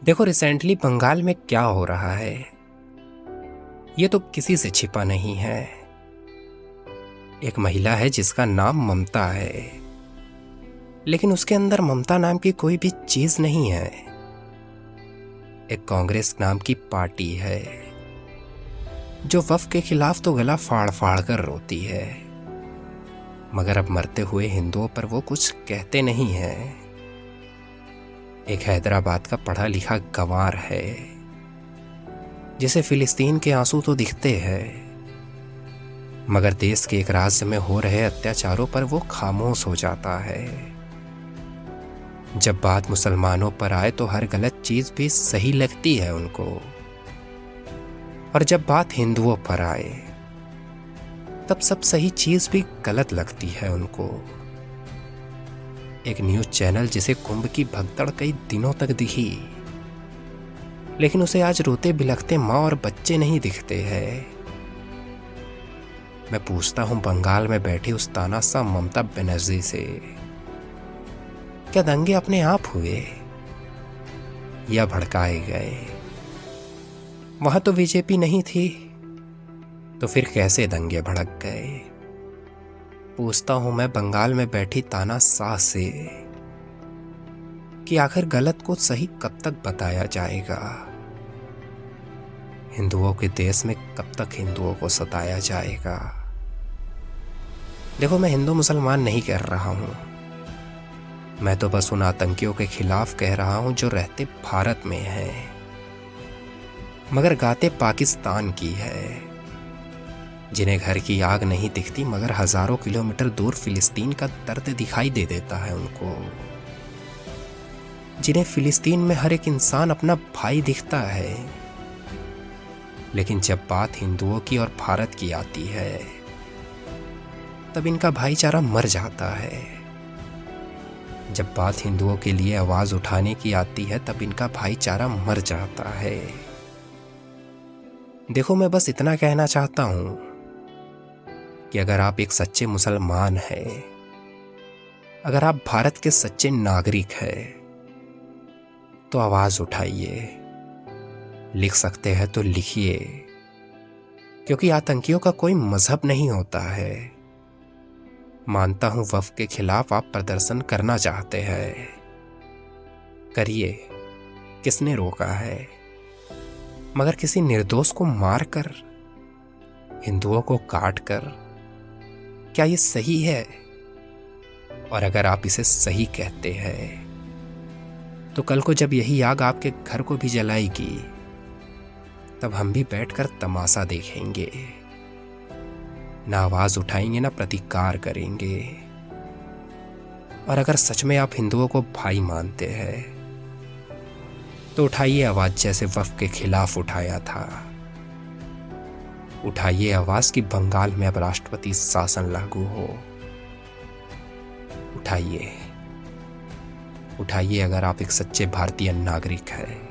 देखो रिसेंटली बंगाल में क्या हो रहा है ये तो किसी से छिपा नहीं है। एक महिला है जिसका नाम ममता है, लेकिन उसके अंदर ममता नाम की कोई भी चीज नहीं है। एक कांग्रेस नाम की पार्टी है जो वफ के खिलाफ तो गला फाड़ फाड़ कर रोती है, मगर अब मरते हुए हिंदुओं पर वो कुछ कहते नहीं है। एक हैदराबाद का पढ़ा लिखा गंवार है जिसे फिलिस्तीन के आंसू तो दिखते हैं, मगर देश के एक राज्य में हो रहे अत्याचारों पर वो खामोश हो जाता है। जब बात मुसलमानों पर आए तो हर गलत चीज भी सही लगती है उनको, और जब बात हिंदुओं पर आए तब सब सही चीज भी गलत लगती है उनको। एक न्यूज चैनल जिसे कुंभ की भगदड़ कई दिनों तक दिखी, लेकिन उसे आज रोते बिलखते माँ और बच्चे नहीं दिखते हैं। मैं पूछता हूं बंगाल में बैठी उस तानाशाह ममता बनर्जी से, क्या दंगे अपने आप हुए या भड़काए गए? वहां तो बीजेपी नहीं थी, तो फिर कैसे दंगे भड़क गए? पूछता हूं मैं बंगाल में बैठी तानाशाह से कि आखिर गलत को सही कब तक बताया जाएगा? हिंदुओं के देश में कब तक हिंदुओं को सताया जाएगा? देखो, मैं हिंदू मुसलमान नहीं कह रहा हूं, मैं तो बस उन आतंकियों के खिलाफ कह रहा हूं जो रहते भारत में हैं, मगर गाते पाकिस्तान की है। जिन्हें घर की आग नहीं दिखती, मगर हजारों किलोमीटर दूर फिलिस्तीन का दर्द दिखाई दे देता है उनको। जिन्हें फिलिस्तीन में हर एक इंसान अपना भाई दिखता है, लेकिन जब बात हिंदुओं की और भारत की आती है तब इनका भाईचारा मर जाता है। जब बात हिंदुओं के लिए आवाज उठाने की आती है तब इनका भाईचारा मर जाता है। देखो, मैं बस इतना कहना चाहता हूं कि अगर आप एक सच्चे मुसलमान हैं, अगर आप भारत के सच्चे नागरिक हैं, तो आवाज उठाइए। लिख सकते हैं तो लिखिए, क्योंकि आतंकियों का कोई मजहब नहीं होता है। मानता हूं वफ के खिलाफ आप प्रदर्शन करना चाहते हैं, करिए, किसने रोका है? मगर किसी निर्दोष को मारकर, हिंदुओं को काटकर, क्या ये सही है? और अगर आप इसे सही कहते हैं तो कल को जब यही आग आपके घर को भी जलाएगी तब हम भी बैठकर तमाशा देखेंगे, ना आवाज उठाएंगे ना प्रतिकार करेंगे। और अगर सच में आप हिंदुओं को भाई मानते हैं तो उठाइए आवाज जैसे वफ के खिलाफ उठाया था। उठाइए आवाज कि बंगाल में अब राष्ट्रपति शासन लागू हो। उठाइए, उठाइए अगर आप एक सच्चे भारतीय नागरिक हैं।